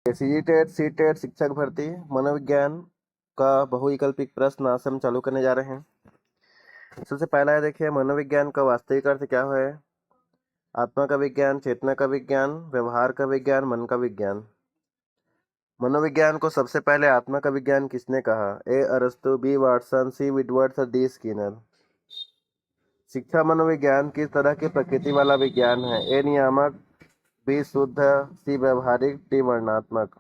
CTET CTET शिक्षक भर्ती मनोविज्ञान का बहुविकल्पिक प्रश्न आज से हम चालू करने जा रहे हैं। सबसे पहला है, देखिए, मनोविज्ञान का वास्तविक अर्थ क्या है। आत्मा का विज्ञान, चेतना का विज्ञान, व्यवहार का विज्ञान, मन का विज्ञान। मनोविज्ञान को सबसे पहले आत्मा का विज्ञान किसने कहा। ए अरस्तु, बी वाटसन, सी विटवर्थ, डी स्किनर। शिक्षा मनोविज्ञान किस तरह की प्रकृति वाला विज्ञान है। ए नियामक, बी शुद्ध, सी व्यवहारिक, डी वर्णनात्मक।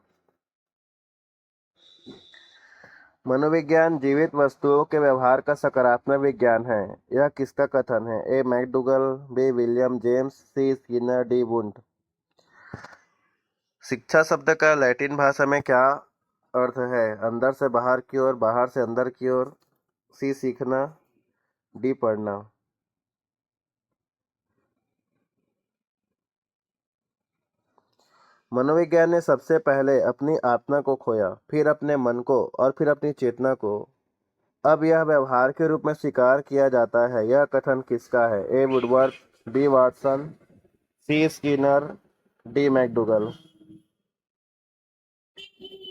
मनोविज्ञान जीवित वस्तुओं के व्यवहार का सकारात्मक विज्ञान है। यह किसका कथन है। A McDougall, B William James, C Skinner, D Wundt. शिक्षा शब्द का लैटिन भाषा में क्या अर्थ है। अंदर से बाहर की ओर, बाहर से अंदर की ओर, सी सीखना, डी पढ़ना। मनोविज्ञान ने सबसे पहले अपनी आत्मा को खोया, फिर अपने मन को और फिर अपनी चेतना को। अब यह व्यवहार के रूप में स्वीकार किया जाता है। यह कथन किसका है। ए वुडवर्थ, बी वाटसन, सी स्किनर, डी मैकडूगल।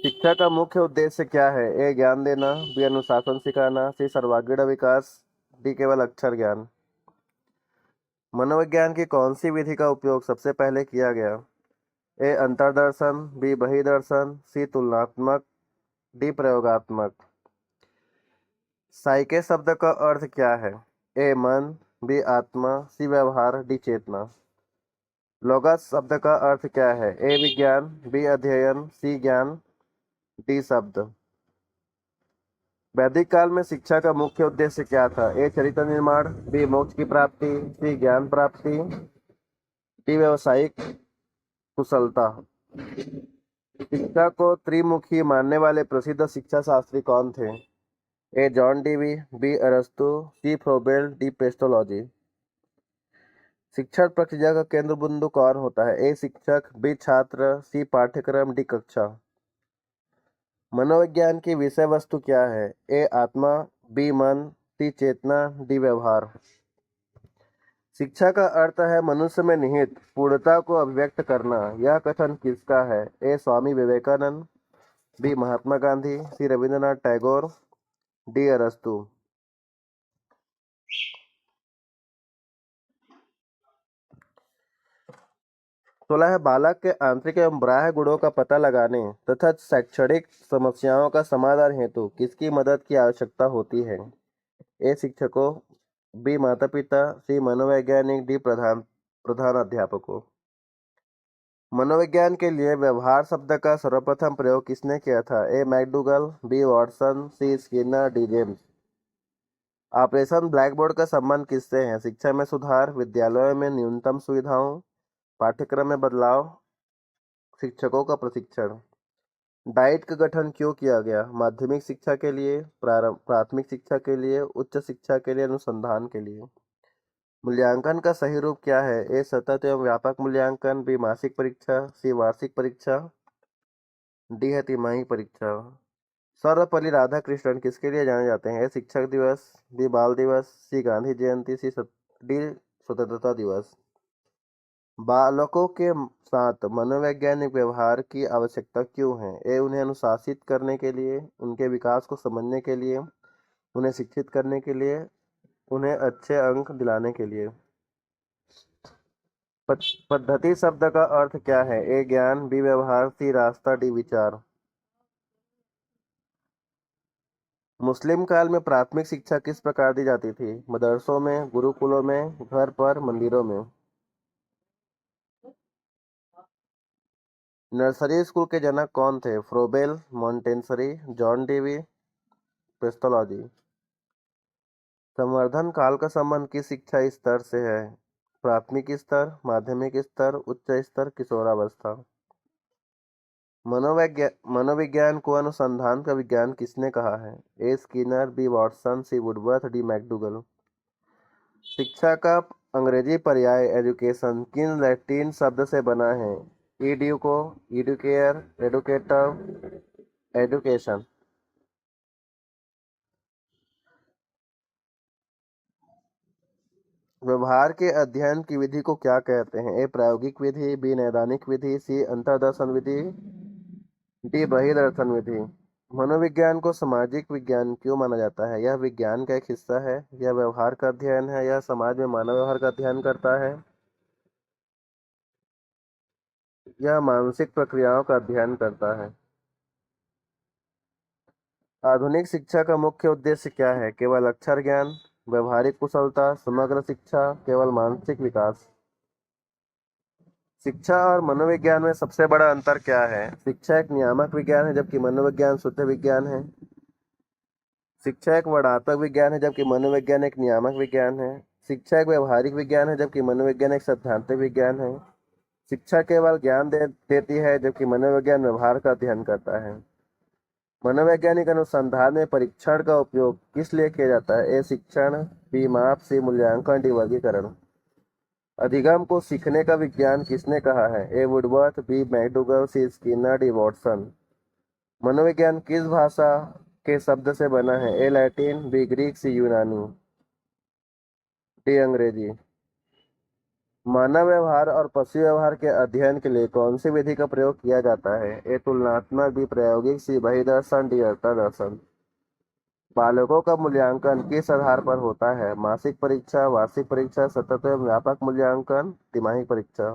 शिक्षा का मुख्य उद्देश्य क्या है। ए ज्ञान देना, बी अनुशासन सिखाना, सी सर्वांगीण विकास, डी केवल अक्षर ज्ञान। मनोविज्ञान की कौन सी विधि का उपयोग सबसे पहले किया गया। ए अंतर्दर्शन, बी बहिर्दर्शन, सी तुलनात्मक, डी प्रयोगात्मक। साइके शब्द का अर्थ क्या है। ए मन, बी आत्मा, सी व्यवहार, डी चेतना। लोगस शब्द का अर्थ क्या है। ए विज्ञान, बी अध्ययन, सी ज्ञान, डी शब्द। वैदिक काल में शिक्षा का मुख्य उद्देश्य क्या था। ए चरित्र निर्माण, बी मोक्ष की प्राप्ति, सी ज्ञान प्राप्ति, डी व्यवसायिक कुशलता। शिक्षा को त्रिमुखी मानने वाले प्रसिद्ध शिक्षा शास्त्री कौन थे। ए जॉन डीवी, बी अरस्तु, सी फ्रोबेल, डी पेस्टोलॉजी। शिक्षण प्रक्रिया का केंद्र बिंदु कौन होता है। ए शिक्षक, बी छात्र, सी पाठ्यक्रम, डी कक्षा। मनोविज्ञान की विषय वस्तु क्या है। ए आत्मा, बी मन, सी चेतना, डी व्यवहार। शिक्षा का अर्थ है मनुष्य में निहित पूर्णता को अभिव्यक्त करना। यह कथन किसका है। ए स्वामी विवेकानंद, बी महात्मा गांधी, सी रविंद्रनाथ टैगोर, डी अरस्तु। 16 है, बालक के आंतरिक एवं बाह्य गुणों का पता लगाने तथा शैक्षणिक समस्याओं का समाधान हेतु किसकी मदद की आवश्यकता होती है। ए शिक्षकों, बी माता पिता, सी मनोवैज्ञानिक, डी प्रधान प्रधान अध्यापकों। मनोविज्ञान के लिए व्यवहार शब्द का सर्वप्रथम प्रयोग किसने किया था। A McDougall, B Watson, C Skinner, D James. Operation blackboard का संबंध किससे है। शिक्षा में सुधार, विद्यालयों में न्यूनतम सुविधाओं, पाठ्यक्रम में बदलाव, शिक्षकों का प्रशिक्षण। डाइट का गठन क्यों किया गया। माध्यमिक शिक्षा के लिए, प्राथमिक शिक्षा के लिए, उच्च शिक्षा के लिए, अनुसंधान के लिए। मूल्यांकन का सही रूप क्या है। ए सतत एवं व्यापक मूल्यांकन, बी मासिक परीक्षा, सी वार्षिक परीक्षा, डी है तिमाही परीक्षा। सर्वपल्ली राधाकृष्णन किसके लिए जाने जाते हैं। ए शिक्षक दिवस, बी बाल दिवस, सी गांधी जयंती, डी स्वतंत्रता दिवस। बालकों के साथ मनोवैज्ञानिक व्यवहार की आवश्यकता क्यों है। ए उन्हें अनुशासित करने के लिए, उनके विकास को समझने के लिए, उन्हें शिक्षित करने के लिए, उन्हें अच्छे अंक दिलाने के लिए। पद्धति शब्द का अर्थ क्या है। ए ज्ञान, बी व्यवहार, सी रास्ता, डी विचार। मुस्लिम काल में प्राथमिक शिक्षा किस प्रकार दी जाती थी। मदरसों में, गुरुकुलों में, घर पर, मंदिरों में। नर्सरी स्कूल के जनक कौन थे। Froebel, Montessori, John Dewey, pestology. संवर्धन काल का संबंध किस शिक्षा स्तर से है। प्राथमिक स्तर, माध्यमिक स्तर, उच्च स्तर, किशोरावस्था। मनोविज्ञान को अनुसंधान का विज्ञान किसने कहा है। ए स्किनर, बी वॉटसन, सी वुडवर्थ, डी मैकडूगल। शिक्षा का अंग्रेजी पर्याय एजुकेशन किन लैटिन शब्द से बना है। एड्यूको, एडुकेयर, एडुकेटर, एडुकेशन। व्यवहार के अध्ययन की विधि को क्या कहते हैं। ए प्रायोगिक विधि, बी नैदानिक विधि, सी अंतर्दर्शन विधि, डी बही दर्शन विधि। मनोविज्ञान को सामाजिक विज्ञान क्यों माना जाता है? यह विज्ञान का एक हिस्सा है, यह व्यवहार का अध्ययन है, यह समाज में मानव व्यवहार का अध्ययन करता है, यह मानसिक प्रक्रियाओं का अध्ययन करता है। आधुनिक शिक्षा का मुख्य उद्देश्य क्या है? केवल अक्षर ज्ञान, व्यवहारिक कुशलता, समग्र शिक्षा, केवल मानसिक विकास। शिक्षा और मनोविज्ञान में सबसे बड़ा अंतर क्या है? शिक्षा एक नियामक विज्ञान है जबकि मनोविज्ञान शुद्ध विज्ञान है। शिक्षा एक वर्णनात्मक विज्ञान है जबकि मनोविज्ञान एक नियामक विज्ञान है। शिक्षा एक व्यवहारिक विज्ञान है जबकि मनोविज्ञान एक सैद्धांतिक विज्ञान है। शिक्षा केवल ज्ञान देती है जबकि मनोविज्ञान व्यवहार का अध्ययन करता है। मनोवैज्ञानिक अनुसंधान में परीक्षण का उपयोग किस लिए किया जाता है? ए शिक्षण, बी माप, सी मूल्यांकन, डी वर्गीकरण। अधिगम को सीखने का विज्ञान किसने कहा है? ए वुडवर्थ, बी मैकडूगल, सी स्किनर, डी वॉटसन। मनोविज्ञान किस भाषा के शब्द से बना है? ए लैटिन, बी ग्रीक, सी यूनानी, डी अंग्रेजी। मानव व्यवहार और पशु व्यवहार के अध्ययन के लिए कौन सी विधि का प्रयोग किया जाता है? ए तुलनात्मक, बी प्रायोगिक, सी बहिर्दर्शन, डी अंतर्दर्शन। बालकों का मूल्यांकन किस आधार पर होता है? मासिक परीक्षा, वार्षिक परीक्षा, सतत एवं व्यापक मूल्यांकन, तिमाही परीक्षा।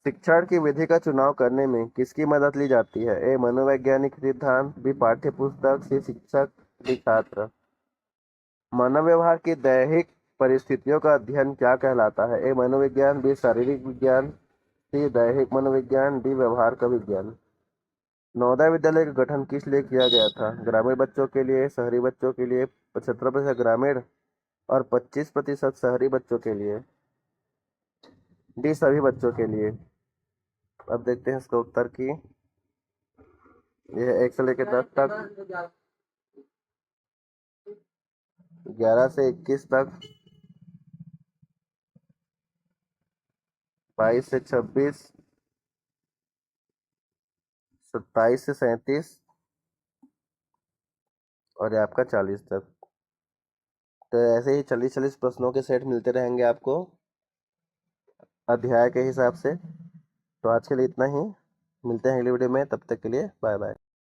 शिक्षण की विधि का चुनाव करने में किसकी मदद ली जाती है? ए मनोवैज्ञानिक सिद्धांत, बी पाठ्य पुस्तक, सी शिक्षक, डी छात्र। मानव व्यवहार की दैहिक परिस्थितियों का अध्ययन क्या कहलाता है? ए मनोविज्ञान, बी शारीरिक विज्ञान, सी दैहिक मनोविज्ञान, डी व्यवहार का विज्ञान। नवोदय विद्यालय का गठन किस लिए किया गया था? ग्रामीण बच्चों के लिए, शहरी बच्चों के लिए, 75% ग्रामीण और 25% शहरी बच्चों के लिए, डी सभी बच्चों के लिए। अब देखते हैं इसका उत्तर की। यह 1 से लेकर 10 तक, 11 से 21 तक, 22 से 26, 27 से 37 और ये आपका 40 तक। तो ऐसे ही 40-40 प्रश्नों के सेट मिलते रहेंगे आपको अध्याय के हिसाब से। तो आज के लिए इतना ही, मिलते हैं अगली वीडियो में, तब तक के लिए बाय बाय।